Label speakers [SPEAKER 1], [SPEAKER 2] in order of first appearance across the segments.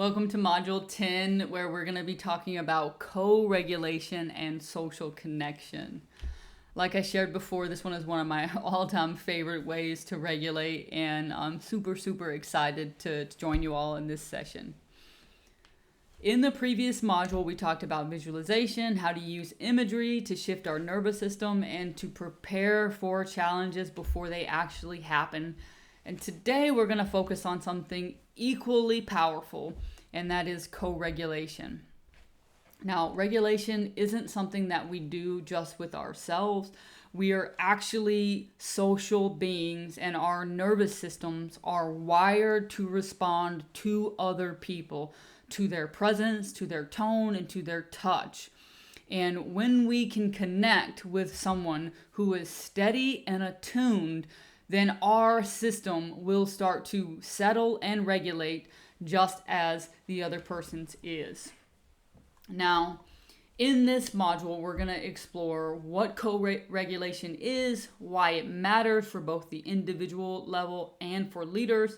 [SPEAKER 1] Welcome to Module 10, where we're going to be talking about co-regulation and social connection. Like I shared before, this one is one of my all-time favorite ways to regulate, and I'm super excited to join you all in this session. In the previous module, we talked about visualization, how to use imagery to shift our nervous system, and to prepare for challenges before they actually happen. And today we're going to focus on something equally powerful, and that is co-regulation. Now, regulation isn't something that we do just with ourselves. We are actually social beings, and our nervous systems are wired to respond to other people, to their presence, to their tone, and to their touch. And when we can connect with someone who is steady and attuned, then our system will start to settle and regulate just as the other person's is. Now, in this module, we're going to explore what co-regulation is, why it matters for both the individual level and for leaders,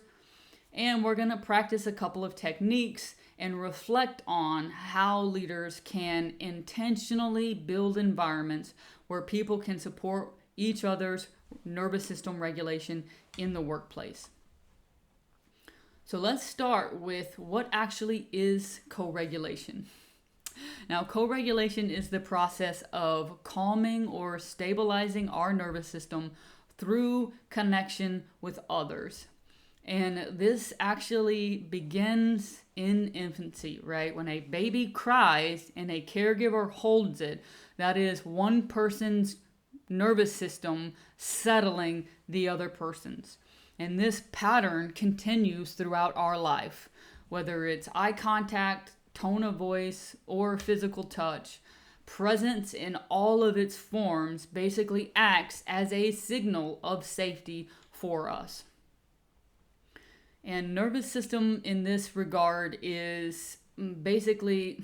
[SPEAKER 1] and we're going to practice a couple of techniques and reflect on how leaders can intentionally build environments where people can support each other's nervous system regulation in the workplace. So let's start with what actually is co-regulation. Now, co-regulation is the process of calming or stabilizing our nervous system through connection with others. And this actually begins in infancy, right? When a baby cries and a caregiver holds it, that is one person's nervous system settling the other person's. And this pattern continues throughout our life, whether it's eye contact, tone of voice, or physical touch. Presence in all of its forms basically acts as a signal of safety for us. And nervous system in this regard is basically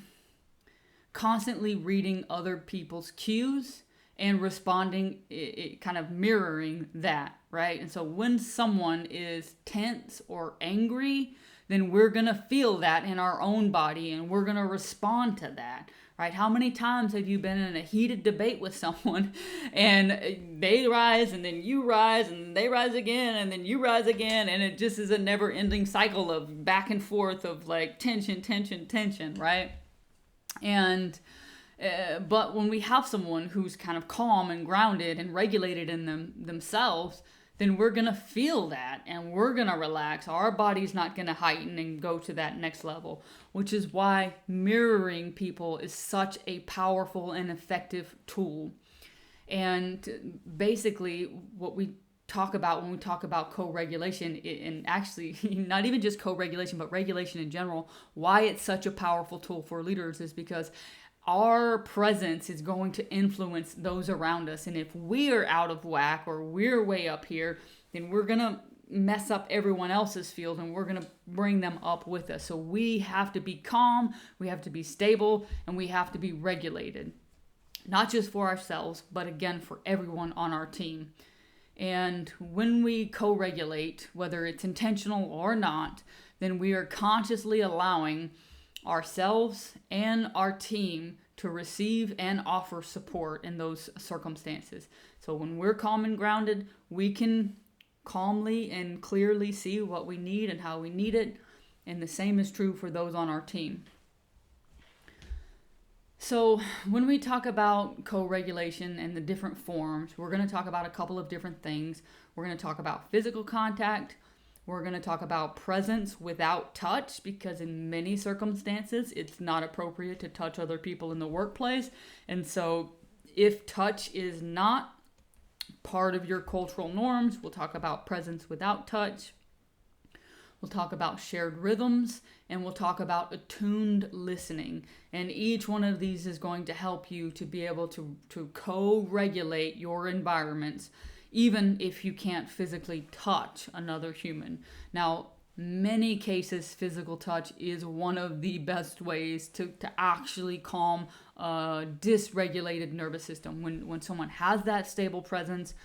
[SPEAKER 1] constantly reading other people's cues and responding, it kind of mirroring that, right? And so when someone is tense or angry, then we're going to feel that in our own body and we're going to respond to that, right? How many times have you been in a heated debate with someone and they rise and then you rise and they rise again and then you rise again, and it just is a never-ending cycle of back and forth of like tension, right? And but when we have someone who's kind of calm and grounded and regulated in themselves, then we're going to feel that and we're going to relax. Our body's not going to heighten and go to that next level, which is why mirroring people is such a powerful and effective tool. And basically what we talk about when we talk about co-regulation, and actually not even just co-regulation, but regulation in general, why it's such a powerful tool for leaders is because our presence is going to influence those around us. And if we're out of whack or we're way up here, then we're going to mess up everyone else's field and we're going to bring them up with us. So we have to be calm, we have to be stable, and we have to be regulated. Not just for ourselves, but again, for everyone on our team. And when we co-regulate, whether it's intentional or not, then we are consciously allowing ourselves and our team to receive and offer support in those circumstances. So when we're calm and grounded, we can calmly and clearly see what we need and how we need it. And the same is true for those on our team. So when we talk about co-regulation and the different forms, we're going to talk about a couple of different things. We're going to talk about physical contact. We're going to talk about presence without touch, because in many circumstances, it's not appropriate to touch other people in the workplace. And so if touch is not part of your cultural norms, we'll talk about presence without touch. We'll talk about shared rhythms, and we'll talk about attuned listening. And each one of these is going to help you to be able to co-regulate your environments, even if you can't physically touch another human. Now, many cases, physical touch is one of the best ways to actually calm a dysregulated nervous system. When someone has that stable presence,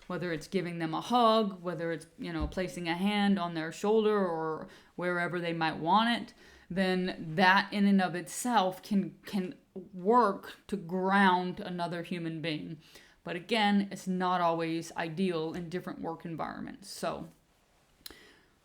[SPEAKER 1] whether it's giving them a hug, whether it's, placing a hand on their shoulder or wherever they might want it, then that in and of itself can work to ground another human being. But again, it's not always ideal in different work environments. So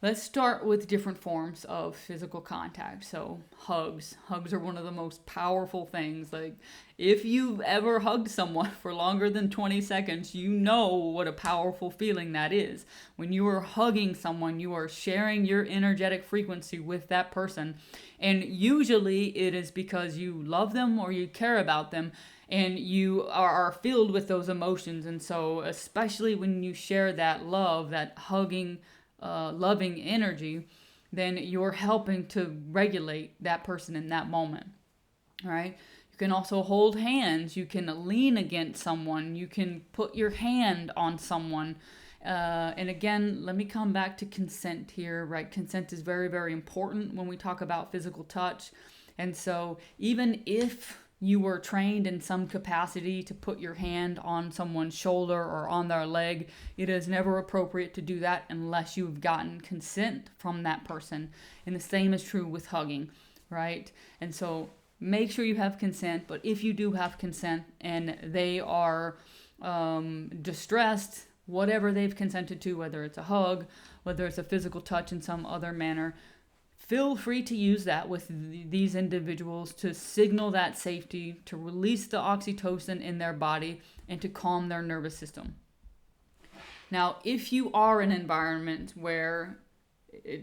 [SPEAKER 1] let's start with different forms of physical contact. So hugs. Hugs are one of the most powerful things. Like, if you've ever hugged someone for longer than 20 seconds, you know what a powerful feeling that is. When you are hugging someone, you are sharing your energetic frequency with that person. And usually it is because you love them or you care about them, and you are filled with those emotions. And so especially when you share that love, that hugging, loving energy, then you're helping to regulate that person in that moment. All right. You can also hold hands. You can lean against someone. You can put your hand on someone. And again, let me come back to consent here, right? Consent is very, very important when we talk about physical touch. And so even if you were trained in some capacity to put your hand on someone's shoulder or on their leg, it is never appropriate to do that unless you've gotten consent from that person. And the same is true with hugging, right? And so make sure you have consent. But if you do have consent and they are distressed, whatever they've consented to, whether it's a hug, whether it's a physical touch in some other manner, feel free to use that with these individuals to signal that safety, to release the oxytocin in their body, and to calm their nervous system. Now, if you are in an environment where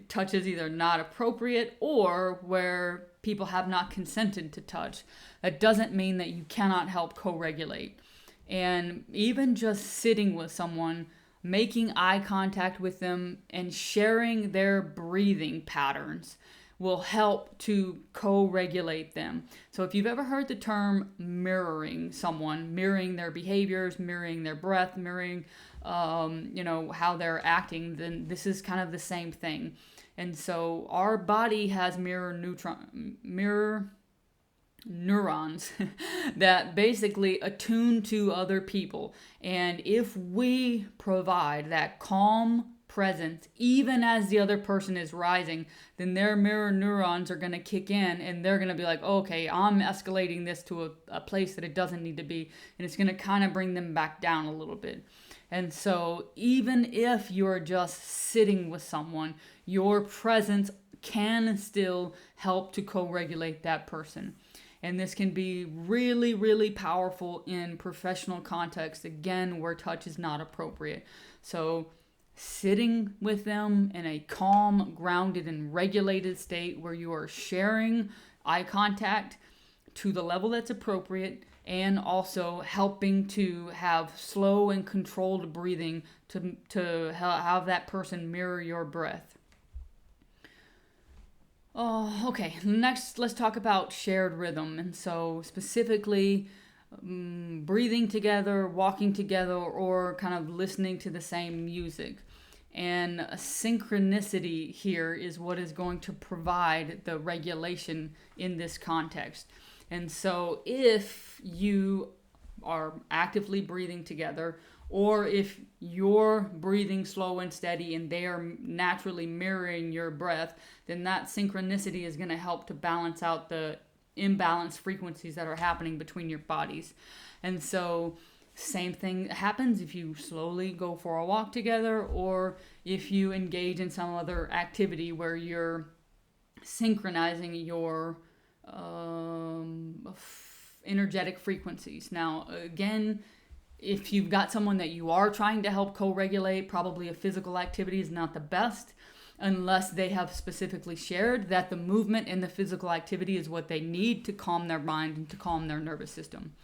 [SPEAKER 1] touch is either not appropriate or where people have not consented to touch, that doesn't mean that you cannot help co-regulate. And even just sitting with someone, making eye contact with them, and sharing their breathing patterns will help to co-regulate them. So if you've ever heard the term mirroring someone, mirroring their behaviors, mirroring their breath, mirroring how they're acting, then this is kind of the same thing. And so our body has mirror neurons that basically attune to other people. And if we provide that calm presence, even as the other person is rising, then their mirror neurons are going to kick in, and they're going to be like, okay, I'm escalating this to a place that it doesn't need to be. And it's going to kind of bring them back down a little bit. And so even if you're just sitting with someone, your presence can still help to co-regulate that person. And this can be really, really powerful in professional context, again, where touch is not appropriate. So sitting with them in a calm, grounded, and regulated state where you are sharing eye contact to the level that's appropriate, and also helping to have slow and controlled breathing to have that person mirror your breath. Oh, okay. Next, let's talk about shared rhythm. And so specifically, breathing together, walking together, or kind of listening to the same music. And synchronicity here is what is going to provide the regulation in this context. And so if you are actively breathing together, or if you're breathing slow and steady and they are naturally mirroring your breath, then that synchronicity is going to help to balance out the imbalanced frequencies that are happening between your bodies. And so same thing happens if you slowly go for a walk together, or if you engage in some other activity where you're synchronizing your energetic frequencies. Now, again, if you've got someone that you are trying to help co-regulate, probably a physical activity is not the best unless they have specifically shared that the movement and the physical activity is what they need to calm their mind and to calm their nervous system.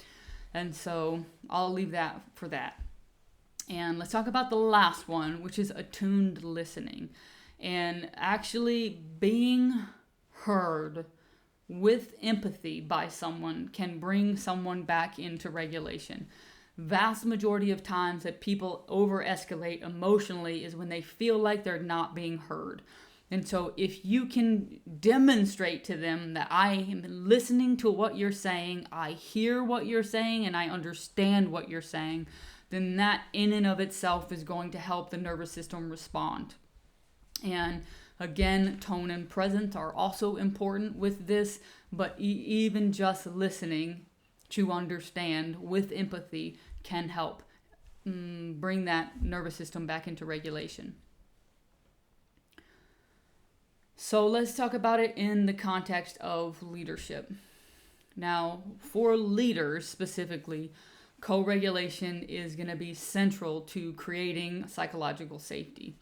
[SPEAKER 1] And so I'll leave that for that. And let's talk about the last one, which is attuned listening. And actually being heard with empathy by someone can bring someone back into regulation. Vast majority of times that people over-escalate emotionally is when they feel like they're not being heard. And so if you can demonstrate to them that I am listening to what you're saying, I hear what you're saying, and I understand what you're saying, then that in and of itself is going to help the nervous system respond. And Again, tone and presence are also important with this, but even just listening to understand with empathy can help bring that nervous system back into regulation. So let's talk about it in the context of leadership. Now, for leaders specifically, co-regulation is going to be central to creating psychological safety.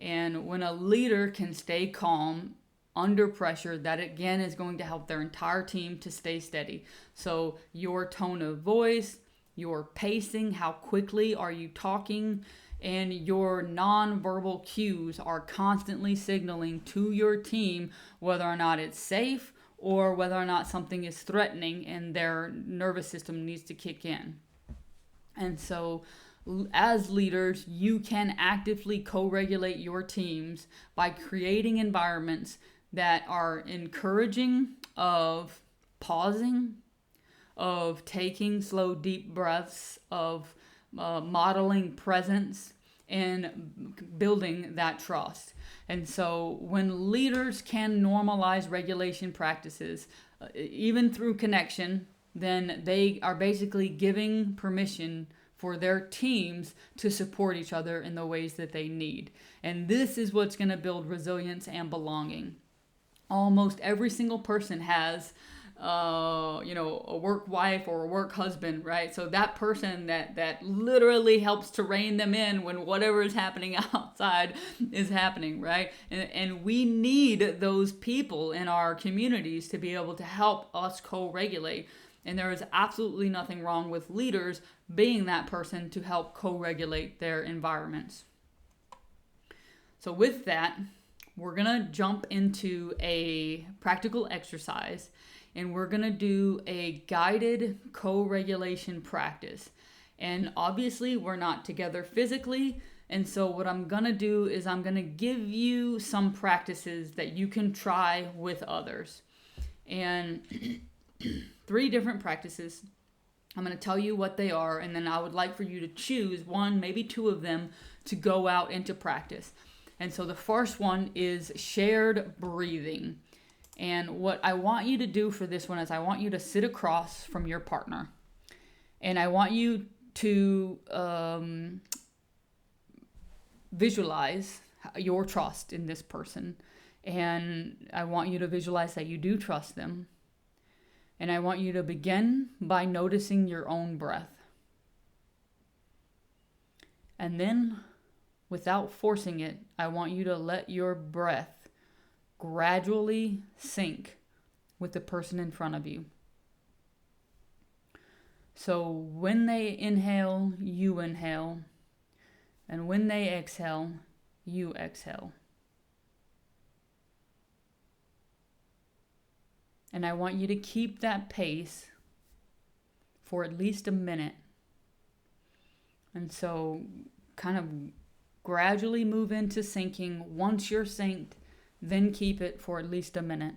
[SPEAKER 1] And when a leader can stay calm under pressure, that again is going to help their entire team to stay steady. So your tone of voice, your pacing, how quickly are you talking, and your nonverbal cues are constantly signaling to your team whether or not it's safe or whether or not something is threatening and their nervous system needs to kick in. And so as leaders, you can actively co-regulate your teams by creating environments that are encouraging of pausing, of taking slow, deep breaths, of modeling presence, and building that trust. And so when leaders can normalize regulation practices, even through connection, then they are basically giving permission for their teams to support each other in the ways that they need. And this is what's going to build resilience and belonging. Almost every single person has a work wife or a work husband, right? So that person that literally helps to rein them in when whatever is happening outside is happening, right? And we need those people in our communities to be able to help us co-regulate. And there is absolutely nothing wrong with leaders being that person to help co-regulate their environments. So with that, we're going to jump into a practical exercise, and we're going to do a guided co-regulation practice. And obviously, we're not together physically, and so what I'm going to do is I'm going to give you some practices that you can try with others. And 3 different practices. I'm going to tell you what they are, and then I would like for you to choose 1, maybe 2 of them to go out into practice. And so the first one is shared breathing. And what I want you to do for this one is I want you to sit across from your partner. And I want you to visualize your trust in this person. And I want you to visualize that you do trust them. And I want you to begin by noticing your own breath. And then, without forcing it, I want you to let your breath gradually sync with the person in front of you. So when they inhale, you inhale. And when they exhale, you exhale. And I want you to keep that pace for at least a minute. And so kind of gradually move into syncing. Once you're synced, then keep it for at least a minute.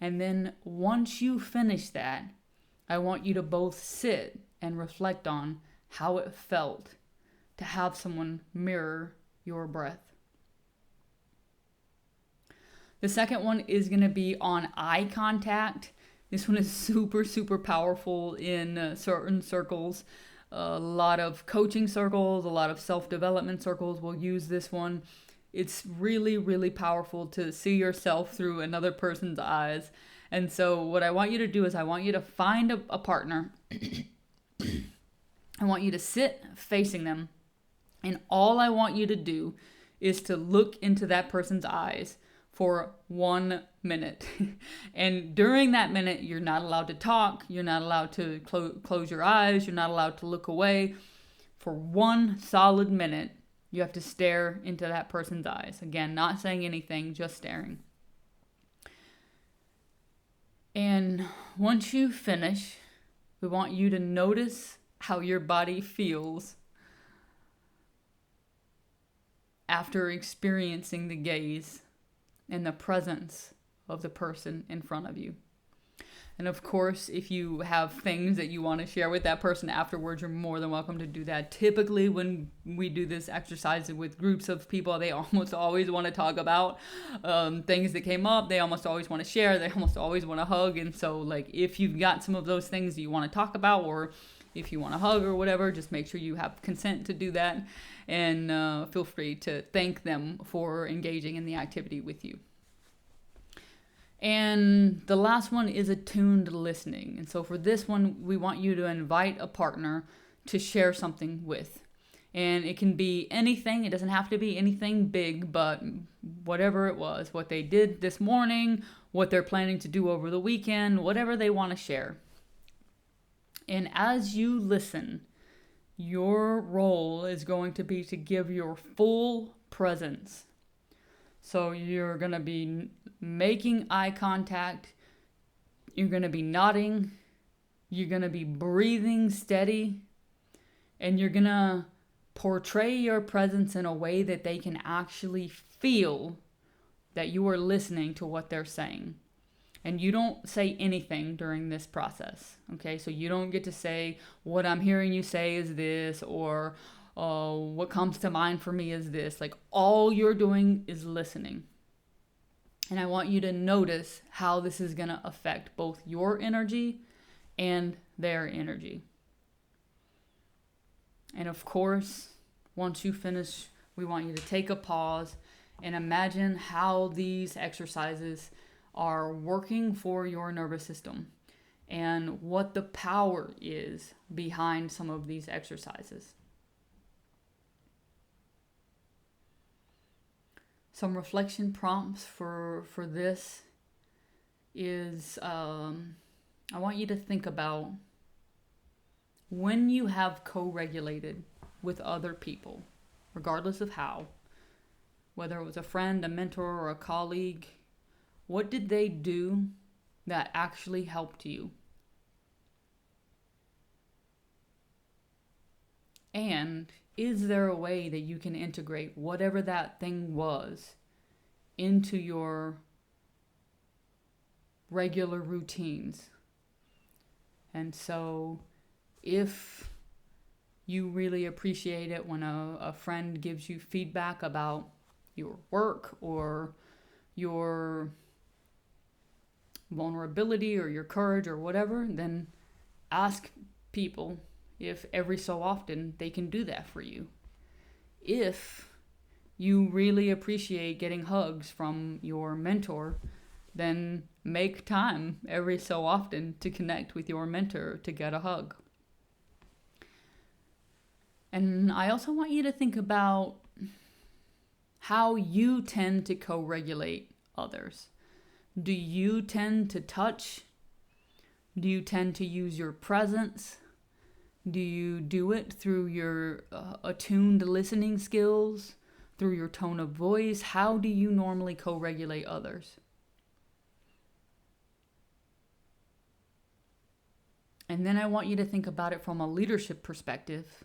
[SPEAKER 1] And then once you finish that, I want you to both sit and reflect on how it felt to have someone mirror your breath. The second one is going to be on eye contact. This one is super, super powerful in certain circles. A lot of coaching circles, a lot of self-development circles will use this one. It's really, really powerful to see yourself through another person's eyes. And so what I want you to do is I want you to find a partner. I want you to sit facing them. And all I want you to do is to look into that person's eyes for 1 minute. And during that minute, you're not allowed to talk. You're not allowed to close your eyes. You're not allowed to look away. For 1 solid minute, you have to stare into that person's eyes. Again, not saying anything, just staring. And once you finish, we want you to notice how your body feels after experiencing the gaze in the presence of the person in front of you. And of course, if you have things that you want to share with that person afterwards, you're more than welcome to do that. Typically, when we do this exercise with groups of people, they almost always want to talk about things that came up. They almost always want to share. They almost always want to hug. And so, like, if you've got some of those things that you want to talk about, or if you want to hug or whatever, just make sure you have consent to do that. And feel free to thank them for engaging in the activity with you. And the last one is attuned listening. And so for this one, we want you to invite a partner to share something with. And it can be anything. It doesn't have to be anything big, but whatever it was, what they did this morning, what they're planning to do over the weekend, whatever they want to share. And as you listen, your role is going to be to give your full presence. So you're going to be making eye contact, you're going to be nodding, you're going to be breathing steady, and you're going to portray your presence in a way that they can actually feel that you are listening to what they're saying. And you don't say anything during this process, okay? So you don't get to say, what I'm hearing you say is this, or what comes to mind for me is this. Like, all you're doing is listening. And I want you to notice how this is going to affect both your energy and their energy. And of course, once you finish, we want you to take a pause and imagine how these exercises are working for your nervous system and what the power is behind some of these exercises. Some reflection prompts for this is, I want you to think about when you have co-regulated with other people, regardless of how, whether it was a friend, a mentor, or a colleague, what did they do that actually helped you? And is there a way that you can integrate whatever that thing was into your regular routines? And so if you really appreciate it when a friend gives you feedback about your work or your vulnerability or your courage or whatever, then ask people if every so often they can do that for you. If you really appreciate getting hugs from your mentor, then make time every so often to connect with your mentor to get a hug. And I also want you to think about how you tend to co-regulate others. Do you tend to touch? Do you tend to use your presence? Do you do it through your attuned listening skills, through your tone of voice? How do you normally co-regulate others? And then I want you to think about it from a leadership perspective.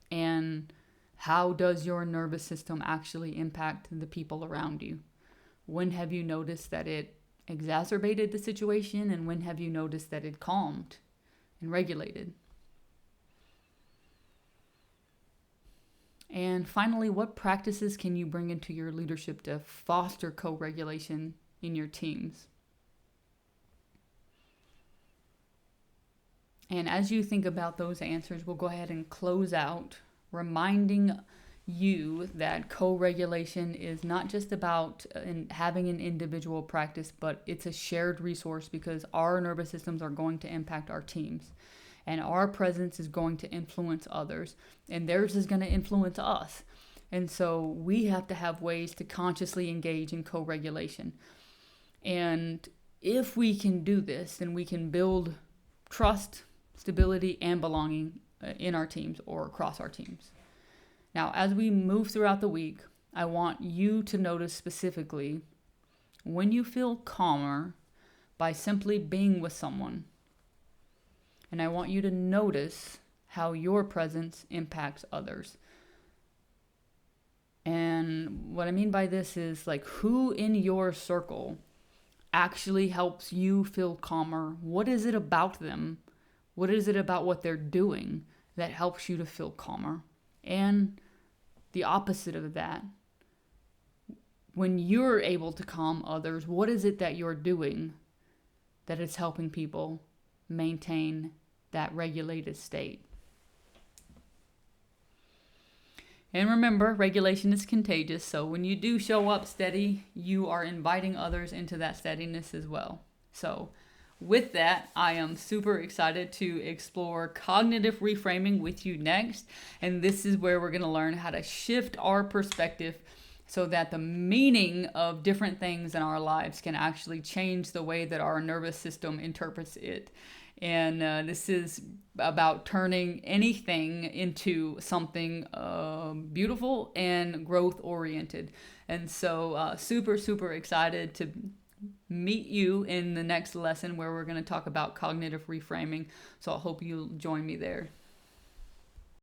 [SPEAKER 1] And how does your nervous system actually impact the people around you? When have you noticed that it exacerbated the situation, and when have you noticed that it calmed and regulated? And finally, what practices can you bring into your leadership to foster co-regulation in your teams? And as you think about those answers, we'll go ahead and close out, reminding you that co-regulation is not just about having an individual practice, but it's a shared resource, because our nervous systems are going to impact our teams. And our presence is going to influence others, and theirs is going to influence us. And so we have to have ways to consciously engage in co-regulation. And if we can do this, then we can build trust, stability, and belonging in our teams or across our teams. Now, as we move throughout the week, I want you to notice specifically when you feel calmer by simply being with someone. And I want you to notice how your presence impacts others. And what I mean by this is, like, who in your circle actually helps you feel calmer? What is it about them? What is it about what they're doing that helps you to feel calmer? And the opposite of that, when you're able to calm others, what is it that you're doing that is helping people maintain that regulated state? And remember, regulation is contagious, so when you do show up steady, you are inviting others into that steadiness as well. So with that, I am super excited to explore cognitive reframing with you next. And this is where we're going to learn how to shift our perspective so that the meaning of different things in our lives can actually change the way that our nervous system interprets it. And this is about turning anything into something beautiful and growth oriented. And so super, super excited to meet you in the next lesson where we're going to talk about cognitive reframing. So I hope you'll join me there.